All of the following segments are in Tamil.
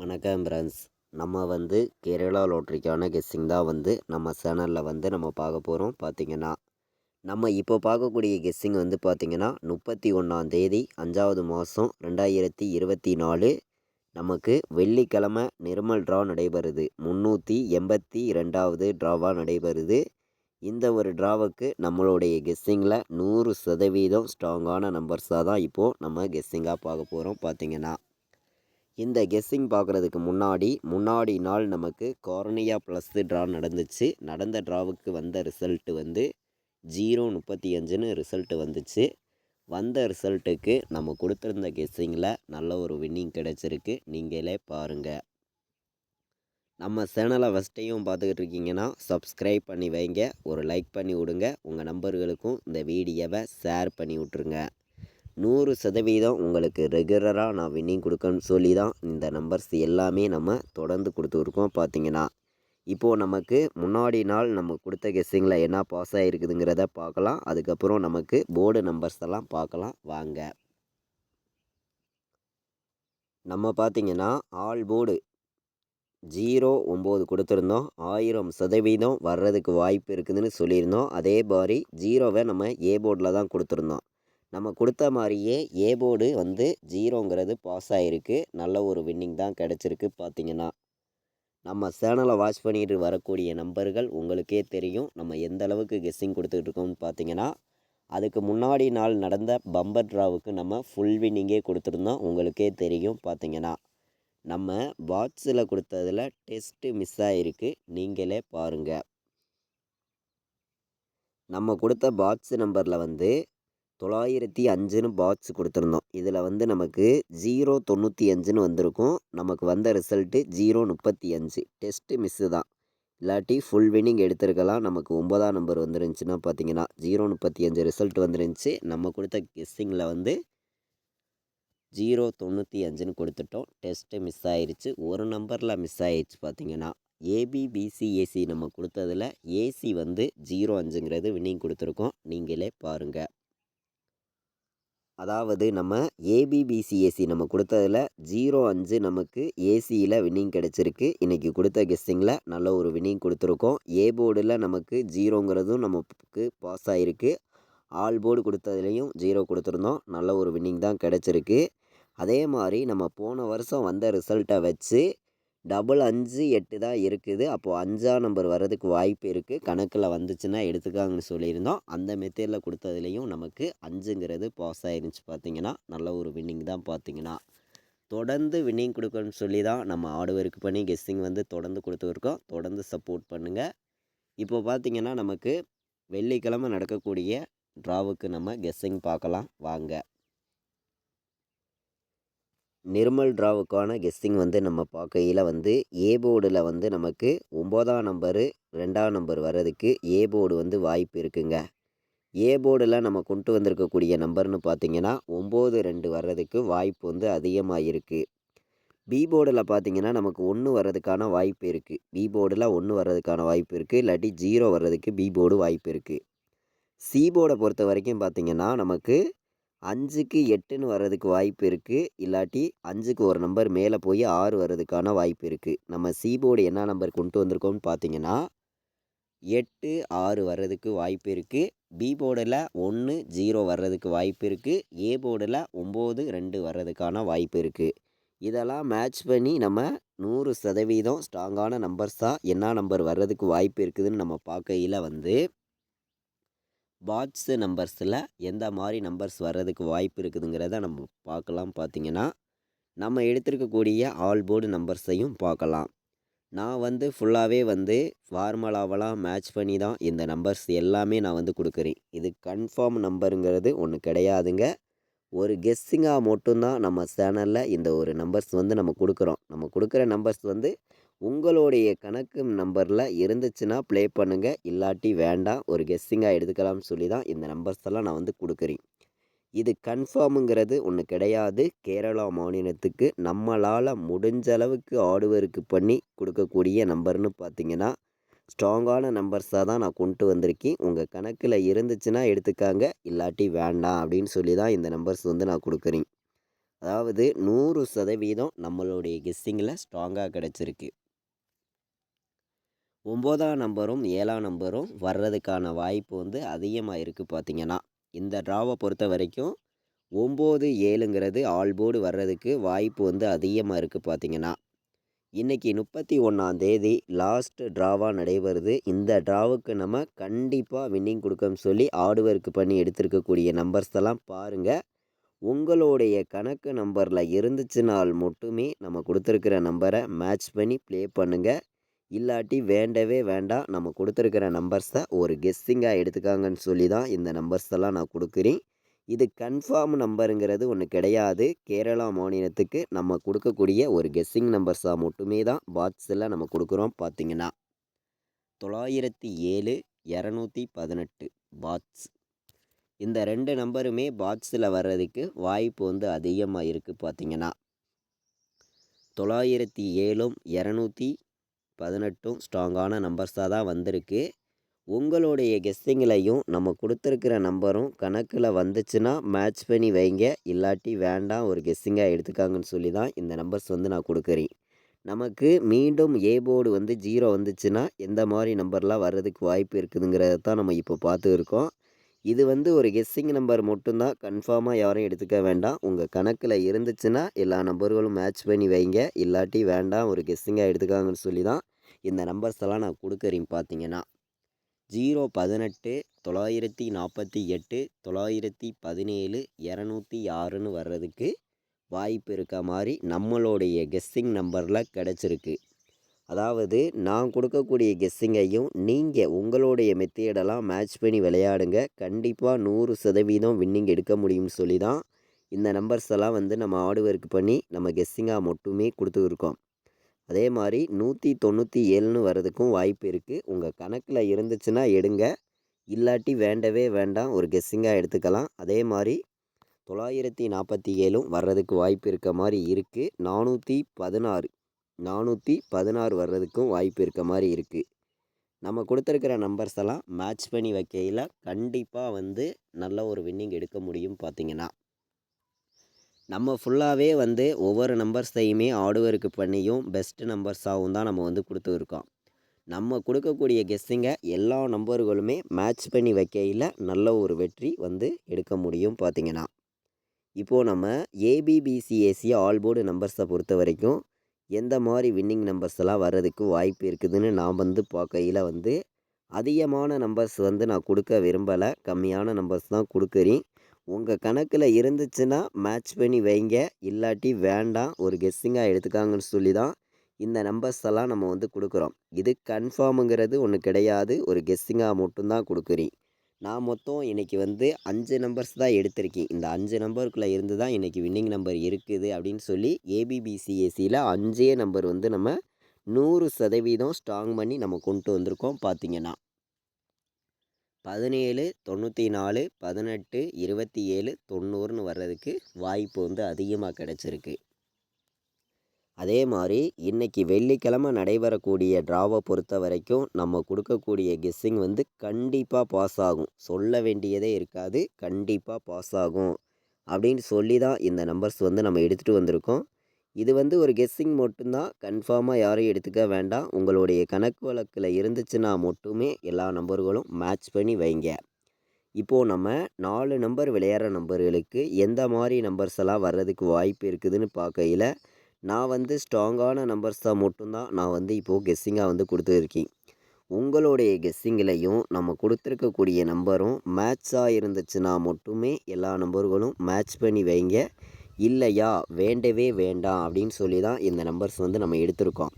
வணக்கம் ஃப்ரெண்ட்ஸ். நம்ம கேரளா லாட்ரிக்கான கெஸ்ஸிங் தான் நம்ம சேனலில் நம்ம பார்க்க போகிறோம். பார்த்திங்கன்னா நம்ம இப்போ பார்க்கக்கூடிய கெஸ்ஸிங் பார்த்திங்கன்னா 31 5வது மாதம் 2024 நமக்கு வெள்ளிக்கிழமை நிர்மல் ட்ரா நடைபெறுது. 382வது ட்ராவாக நடைபெறுது. இந்த ஒரு ட்ராவுக்கு நம்மளுடைய கெஸ்ஸிங்கில் 100% ஸ்ட்ராங்கான நம்பர்ஸாக தான் இப்போது நம்ம கெஸ்ஸிங்காக பார்க்க போகிறோம். பார்த்திங்கன்னா இந்த கெஸ்ஸிங் பார்க்குறதுக்கு முன்னாடி நாள் நமக்கு கார்னியா ப்ளஸ் ட்ரா நடந்துச்சு. நடந்த ட்ராவுக்கு வந்த ரிசல்ட்டு 035ன்னு ரிசல்ட்டு வந்துச்சு. வந்த ரிசல்ட்டுக்கு நம்ம கொடுத்துருந்த கெஸ்ஸிங்கில் நல்ல ஒரு வின்னிங் கிடச்சிருக்கு. நீங்களே பாருங்கள். நம்ம சேனலை ஃபஸ்ட்டையும் பார்த்துக்கிட்டு இருக்கீங்கன்னா சப்ஸ்கிரைப் பண்ணி வைங்க, ஒரு லைக் பண்ணி விடுங்க, உங்கள் நம்பர்களுக்கும் இந்த வீடியோவை ஷேர் பண்ணி விட்ருங்க. 100% உங்களுக்கு ரெகுலராக நான் வின்னிங் கொடுக்கணும்னு சொல்லி தான் இந்த நம்பர்ஸ் எல்லாமே நம்ம தொடர்ந்து கொடுத்துருக்கோம். பார்த்திங்கன்னா இப்போது நமக்கு முன்னாடி நாள் நம்ம கொடுத்த கெஸ்ஸிங்கில் என்ன பாஸ் ஆகிருக்குதுங்கிறத பார்க்கலாம். அதுக்கப்புறம் நமக்கு போர்டு நம்பர்ஸ் எல்லாம் பார்க்கலாம் வாங்க. நம்ம பார்த்திங்கன்னா ஆல் போர்டு 09 கொடுத்துருந்தோம். 1000% வர்றதுக்கு வாய்ப்பு இருக்குதுன்னு சொல்லியிருந்தோம். அதே மாதிரி 0வை நம்ம ஏ போர்டில் தான் கொடுத்துருந்தோம். நம்ம கொடுத்த மாதிரியே ஏ போர்டு 0ங்கிறது பாஸ் ஆகிருக்கு. நல்ல ஒரு வின்னிங் தான் கிடச்சிருக்கு. பார்த்திங்கன்னா நம்ம சேனலை வாட்ச் பண்ணிட்டு வரக்கூடிய நம்பர்கள் உங்களுக்கே தெரியும் நம்ம எந்த அளவுக்கு கெஸ்ஸிங் கொடுத்துட்டு இருக்கோம்னு. பார்த்திங்கன்னா அதுக்கு முன்னாடி நாள் நடந்த பம்பர் ட்ராவுக்கு நம்ம ஃபுல் வின்னிங்கே கொடுத்துருந்தோம். உங்களுக்கே தெரியும். பார்த்திங்கன்னா நம்ம பாக்ஸில் கொடுத்ததில் டெஸ்ட்டு மிஸ் ஆகிருக்கு. நீங்களே பாருங்கள். நம்ம கொடுத்த பாக்ஸ் நம்பரில் 905ன்னு பாக்ஸ் கொடுத்துருந்தோம். இதில் நமக்கு 095ன்னு வந்திருக்கும். நமக்கு வந்த ரிசல்ட்டு 035. டெஸ்ட்டு மிஸ்ஸு தான், இல்லாட்டி ஃபுல் வின்னிங் எடுத்திருக்கலாம். நமக்கு 9ஆம் நம்பர் வந்துருந்துச்சுன்னா பார்த்திங்கன்னா 035 ரிசல்ட் வந்துருந்துச்சு. நம்ம கொடுத்த கெஸ்ஸிங்கில் 095ன்னு கொடுத்துட்டோம். டெஸ்ட்டு மிஸ் ஆயிடுச்சு. ஒரு நம்பரில் மிஸ் ஆயிடுச்சு. பார்த்திங்கன்னா ஏபிபிசிஏசி நம்ம கொடுத்ததில் ஏசி 05ங்கிறது வின்னிங் கொடுத்துருக்கோம். நீங்களே பாருங்கள். அதாவது நம்ம ஏபிபிசிஏசி நம்ம கொடுத்ததில் 05 நமக்கு ஏசியில் வின்னிங் கிடச்சிருக்கு. இன்றைக்கி கொடுத்த கெஸ்ஸிங்கில் நல்ல ஒரு வின்னிங் கொடுத்துருக்கோம். ஏ போர்டில் நமக்கு 0ங்கிறதும் நமக்கு பாஸ் ஆகிருக்கு. ஆல் போர்டு கொடுத்ததுலேயும் 0 கொடுத்துருந்தோம். நல்ல ஒரு வின்னிங் தான் கிடச்சிருக்கு. அதே மாதிரி நம்ம போன வருஷம் வந்த ரிசல்ட்டை வச்சு 558 தான் இருக்குது. அப்போது 5ஆம் நம்பர் வர்றதுக்கு வாய்ப்பு இருக்குது. கணக்கில் வந்துச்சுன்னா எடுத்துக்காங்கன்னு சொல்லியிருந்தோம். அந்த மெத்தேடில் கொடுத்ததுலேயும் நமக்கு 5ங்கிறது பாஸ் ஆயிருந்துச்சு. பார்த்திங்கன்னா நல்ல ஒரு வின்னிங் தான். பார்த்திங்கன்னா தொடர்ந்து வின்னிங் கொடுக்கணும்னு சொல்லி தான் நம்ம ஹார்ட் ஒர்க் பண்ணி கெஸ்ஸிங் தொடர்ந்து கொடுத்துருக்கோம். தொடர்ந்து சப்போர்ட் பண்ணுங்கள். இப்போ பார்த்திங்கன்னா நமக்கு வெள்ளிக்கிழமை நடக்கக்கூடிய ட்ராவுக்கு நம்ம கெஸ்ஸிங் பார்க்கலாம் வாங்க. நிர்மல் ட்ராவுக்கான கெஸ்ஸிங் நம்ம பார்க்கையில் ஏ போர்டில் நமக்கு 9ஆம் நம்பரு 2ஆம் நம்பர் வர்றதுக்கு ஏ போர்டு வாய்ப்பு இருக்குங்க. ஏ போர்டில் நம்ம கொண்டு வந்திருக்கக்கூடிய நம்பர்னு பார்த்திங்கன்னா 92 வர்றதுக்கு வாய்ப்பு அதிகமாக இருக்குது. பி போர்டில் பார்த்திங்கன்னா நமக்கு 1 வர்றதுக்கான வாய்ப்பு இருக்குது. பி போர்டில் 1 வர்றதுக்கான வாய்ப்பு இருக்குது. இல்லாட்டி 0 வர்றதுக்கு பி போர்டு வாய்ப்பு இருக்குது. சி போர்டை பொறுத்த வரைக்கும் பார்த்திங்கன்னா நமக்கு 5க்கு 8ன்னு வர்றதுக்கு வாய்ப்பு இருக்குது. இல்லாட்டி 5க்கு ஒரு நம்பர் மேலே போய் 6 வர்றதுக்கான வாய்ப்பு இருக்குது. நம்ம சி போர்டு என்ன நம்பர் கொண்டு வந்திருக்கோம்னு பார்த்திங்கன்னா 8 6 வர்றதுக்கு வாய்ப்பு இருக்குது. பி போர்டில் 1 0 வர்றதுக்கு வாய்ப்பு இருக்குது. ஏ போர்டில் 9 2 வர்றதுக்கான வாய்ப்பு இருக்குது. இதெல்லாம் மேட்ச் பண்ணி நம்ம 100% ஸ்ட்ராங்கான நம்பர்ஸாக என்ன நம்பர் வர்றதுக்கு வாய்ப்பு இருக்குதுன்னு நம்ம பார்க்கையில் பாக்ஸ் நம்பர்ஸில் எந்த மாதிரி நம்பர்ஸ் வர்றதுக்கு வாய்ப்பு இருக்குதுங்கிறத நம்ம பார்க்கலாம். பார்த்திங்கன்னா நம்ம எடுத்திருக்கக்கூடிய ஆல் போர்டு நம்பர்ஸையும் பார்க்கலாம். நான் ஃபுல்லாகவே ஃபார்முலாவெல்லாம் மேட்ச் பண்ணி தான் இந்த நம்பர்ஸ் எல்லாமே நான் கொடுக்குறேன். இது கன்ஃபார்ம் நம்பருங்கிறது ஒன்று கிடையாதுங்க. ஒரு கெஸ்ஸிங்காக மட்டும்தான் நம்ம சேனலில் இந்த ஒரு நம்பர்ஸ் நம்ம கொடுக்குறோம். நம்ம கொடுக்குற நம்பர்ஸ் உங்களுடைய கணக்கு நம்பரில் இருந்துச்சுன்னா ப்ளே பண்ணுங்கள், இல்லாட்டி வேண்டாம். ஒரு கெஸ்ஸிங்காக எடுத்துக்கலாம்னு சொல்லி தான் இந்த நம்பர்ஸ் எல்லாம் நான் கொடுக்குறேன். இது கன்ஃபார்முங்கிறது ஒன்று கிடையாது. கேரளா மாநிலத்துக்கு நம்மளால் முடிஞ்ச அளவுக்கு ஹார்ட் ஒர்க் பண்ணி கொடுக்கக்கூடிய நம்பர்னு பார்த்திங்கன்னா ஸ்ட்ராங்கான நம்பர்ஸாக தான் நான் கொண்டு வந்திருக்கேன். உங்கள் கணக்கில் இருந்துச்சுன்னா எடுத்துக்காங்க, இல்லாட்டி வேண்டாம் அப்படின்னு சொல்லி தான் இந்த நம்பர்ஸ் நான் கொடுக்குறேன். அதாவது 100% நம்மளுடைய கெஸ்ஸிங்கில் ஸ்ட்ராங்காக கிடச்சிருக்கு. 9ஆம் நம்பரும் 7ஆம் நம்பரும் வர்றதுக்கான வாய்ப்பு வந்து அதிகமாக இருக்குது பார்த்தீங்கன்னா. இந்த ட்ராவை பொறுத்த வரைக்கும் 9, 7ங்கிறது ஆல் போர்டு வர்றதுக்கு வாய்ப்பு வந்து அதிகமாக இருக்குது பார்த்தீங்கன்னா. இன்றைக்கி 31ஆம் தேதி லாஸ்ட் ட்ராவாக நடைபெறுது. இந்த ட்ராவுக்கு நம்ம கண்டிப்பாக வின்னிங் கொடுக்கன்னு சொல்லி ஹார்ட் ஒர்க் பண்ணி எடுத்திருக்கக்கூடிய நம்பர்ஸ் எல்லாம் பாருங்கள். உங்களுடைய கணக்கு நம்பரில் இருந்துச்சுனால் மட்டுமே நம்ம கொடுத்துருக்கிற நம்பரை மேட்ச் பண்ணி ப்ளே பண்ணுங்கள். இல்லாட்டி வேண்டவே வேண்டாம். நம்ம கொடுத்துருக்கிற நம்பர்ஸை ஒரு கெஸ்ஸிங்காக எடுத்துக்காங்கன்னு சொல்லி தான் இந்த நம்பர்ஸ் எல்லாம் நான் கொடுக்குறேன். இது கன்ஃபார்ம் நம்பருங்கிறது ஒன்று கிடையாது. கேரளா மாநிலத்துக்கு நம்ம கொடுக்கக்கூடிய ஒரு கெஸ்ஸிங் நம்பர்ஸாக மட்டுமே தான் பாட்ஸில் நம்ம கொடுக்குறோம். பார்த்தீங்கன்னா 907, 218 பாட்ஸ். இந்த 2 நம்பருமே பாட்ஸில் வர்றதுக்கு வாய்ப்பு வந்து அதிகமாக இருக்குது. பார்த்தீங்கன்னா 907ம் 218ம் ஸ்ட்ராங்கான நம்பர்ஸாக தான் வந்திருக்கு. உங்களுடைய கெஸ்ஸிங்லையும் நம்ம கொடுத்துருக்கிற நம்பரும் கணக்கில் வந்துச்சுன்னா மேட்ச் பண்ணி வைங்க. இல்லாட்டி வேண்டாம், ஒரு கெஸ்ஸிங்காக எடுத்துக்காங்கன்னு சொல்லி தான் இந்த நம்பர்ஸ் வந்து நான் கொடுக்குறேன். நமக்கு மீண்டும் ஏ போர்டு வந்து 0 வந்துச்சுன்னா எந்த மாதிரி நம்பர்லாம் வர்றதுக்கு வாய்ப்பு இருக்குதுங்கிறத தான் நம்ம இப்போ பார்த்து இருக்கோம். இது வந்து ஒரு கெஸ்ஸிங் நம்பர் மட்டும்தான். கன்ஃபார்மாக யாரும் எடுத்துக்க வேண்டாம். உங்கள் கணக்கில் இருந்துச்சுன்னா எல்லா நம்பர்களும் மேட்ச் பண்ணி வைங்க. இல்லாட்டி வேண்டாம், ஒரு கெஸ்ஸிங்காக எடுத்துக்காங்கன்னு சொல்லி தான் இந்த நம்பர்ஸ் எல்லாம் நான் கொடுக்குறேன். பார்த்தீங்கன்னா 018, 948, 917, 206ன்னு வர்றதுக்கு வாய்ப்பு இருக்க மாதிரி நம்மளுடைய கெஸ்ஸிங் நம்பரில் கிடச்சிருக்கு. அதாவது நான் கொடுக்கக்கூடிய கெஸ்ஸிங்கையும் நீங்கள் உங்களுடைய மெத்தேடெல்லாம் மேட்ச் பண்ணி விளையாடுங்க. கண்டிப்பாக 100% வின்னிங் எடுக்க முடியும்னு சொல்லி தான் இந்த நம்பர்ஸ் எல்லாம் வந்து நம்ம ஹார்ட் ஒர்க் பண்ணி நம்ம கெஸ்ஸிங்காக மட்டுமே கொடுத்துருக்கோம். அதே மாதிரி 197ன்னு வர்றதுக்கும் வாய்ப்பு இருக்குது. உங்கள் கணக்கில் இருந்துச்சுன்னா எடுங்க. இல்லாட்டி வேண்டவே வேண்டாம், ஒரு கெஸ்ஸிங்காக எடுத்துக்கலாம். அதே மாதிரி 947ம் வர்றதுக்கு வாய்ப்பு இருக்க மாதிரி இருக்குது. 416 வர்றதுக்கும் வாய்ப்பு இருக்க மாதிரி இருக்குது. நம்ம கொடுத்துருக்கிற நம்பர்ஸ் எல்லாம் மேட்ச் பண்ணி வைக்கையில் கண்டிப்பாக வந்து நல்ல ஒரு வின்னிங் எடுக்க முடியும். பார்த்தீங்கன்னா நம்ம ஃபுல்லாகவே வந்து ஒவ்வொரு நம்பர்ஸையுமே ஹார்ட் ஒர்க் பண்ணியும் பெஸ்ட்டு நம்பர்ஸாகவும் தான் நம்ம வந்து கொடுத்துருக்கோம். நம்ம கொடுக்கக்கூடிய கெஸ்ஸிங்கை எல்லா நம்பர்களுமே மேட்ச் பண்ணி வைக்கையில் நல்ல ஒரு வெற்றி வந்து எடுக்க முடியும். பார்த்தீங்கன்னா இப்போது நம்ம ஏபிபிசிஏசி ஆல் போர்டு நம்பர்ஸை பொறுத்த வரைக்கும் எந்த மாதிரி வின்னிங் நம்பர்ஸ் எல்லாம் வர்றதுக்கு வாய்ப்பு இருக்குதுன்னு நான் வந்து பார்க்கையில் வந்து அதிகமான நம்பர்ஸ் வந்து நான் கொடுக்க விரும்பலை. கம்மியான நம்பர்ஸ் தான் கொடுக்குறேன். உங்கள் கணக்கில் இருந்துச்சுன்னா மேட்ச் பண்ணி வைங்க. இல்லாட்டி வேண்டாம், ஒரு கெஸ்ஸிங்காக எடுத்துக்காங்கன்னு சொல்லி தான் இந்த நம்பர்ஸ் எல்லாம் நம்ம வந்து கொடுக்குறோம். இது கன்ஃபார்முங்கிறது ஒன்று கிடையாது. ஒரு கெஸ்ஸிங்காக மட்டும்தான் கொடுக்குறேன். நான் மொத்தம் இன்றைக்கி வந்து 5 நம்பர்ஸ் தான் எடுத்திருக்கேன். இந்த 5 நம்பருக்குள்ளே இருந்து தான் இன்றைக்கி வின்னிங் நம்பர் இருக்குது அப்படின்னு சொல்லி ஏபிபிசிஎஸ்சியில் 5 நம்பர் வந்து நம்ம 100% ஸ்ட்ராங் பண்ணி நம்ம கொண்டு வந்திருக்கோம். பார்த்தீங்கன்னா 17, 94, 18, 27, 90ன்னு வர்றதுக்கு வாய்ப்பு வந்து அதிகமாக கிடச்சிருக்கு. அதே மாதிரி இன்றைக்கி வெள்ளிக்கிழமை நடைபெறக்கூடிய ட்ராவை பொறுத்த வரைக்கும் நம்ம கொடுக்கக்கூடிய கெஸ்ஸிங் வந்து கண்டிப்பாக பாஸ் ஆகும். சொல்ல வேண்டியதே இருக்காது, கண்டிப்பாக பாஸ் ஆகும் அப்படின்னு சொல்லி தான் இந்த நம்பர்ஸ் வந்து நம்ம எடுத்துகிட்டு வந்திருக்கோம். இது வந்து ஒரு கெஸ்ஸிங் மட்டும்தான். கன்ஃபார்மாக யாரும் எடுத்துக்க வேண்டாம். உங்களுடைய கணக்கு வழக்கில் இருந்துச்சுன்னா மட்டுமே எல்லா நம்பர்களும் மேட்ச் பண்ணி வைங்க. இப்போது நம்ம 4 நம்பர் விளையாடுற நம்பர்களுக்கு எந்த மாதிரி நம்பர்ஸ் எல்லாம் வர்றதுக்கு வாய்ப்பு இருக்குதுன்னு பார்க்கையில் நான் வந்து ஸ்ட்ராங்கான நம்பர்ஸாக மட்டும்தான் நான் வந்து இப்போது கெஸ்ஸிங்காக வந்து கொடுத்துருக்கேன். உங்களுடைய கெஸ்ஸிங்கிலையும் நம்ம கொடுத்துருக்கக்கூடிய நம்பரும் மேட்சாக இருந்துச்சுன்னா மட்டுமே எல்லா நம்பர்களும் மேட்ச் பண்ணி வைங்க. இல்லையா வேண்டவே வேண்டாம் அப்படின்னு சொல்லி தான் இந்த நம்பர்ஸ் வந்து நம்ம எடுத்திருக்கோம்.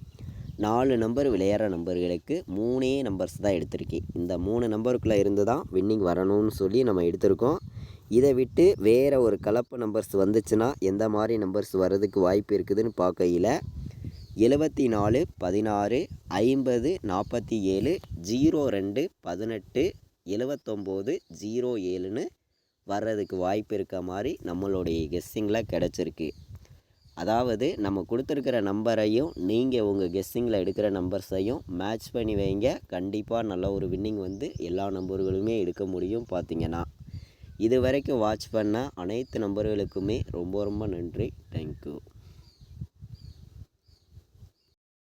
4 நம்பர் விளையாடுற நம்பர்களுக்கு 3 நம்பர்ஸ் தான் எடுத்திருக்கேன். இந்த 3 நம்பருக்குள்ளே இருந்து தான் வின்னிங் வரணும்னு சொல்லி நம்ம எடுத்திருக்கோம். இதை விட்டு வேறு ஒரு கலப்பு நம்பர்ஸ் வந்துச்சுன்னா எந்த மாதிரி நம்பர்ஸ் வர்றதுக்கு வாய்ப்பு இருக்குதுன்னு பார்க்கையில் 74, 16, 50, 47, 02, 18, 79, 07ன்னு வர்றதுக்கு வாய்ப்பு இருக்க மாதிரி நம்மளுடைய கெஸ்ஸிங்கில் கிடச்சிருக்கு. அதாவது நம்ம கொடுத்துருக்கிற நம்பரையும் நீங்கள் உங்கள் கெஸ்ஸிங்கில் எடுக்கிற நம்பர்ஸையும் மேட்ச் பண்ணி வைங்க. கண்டிப்பாக நல்ல ஒரு வின்னிங் வந்து எல்லா நம்பர்களுமே எடுக்க முடியும். பார்த்தீங்கன்னா இது வரைக்கும் வாட்ச் பண்ண அனைத்து நண்பர்களுக்குமே ரொம்ப ரொம்ப நன்றி. தேங்க்யூ.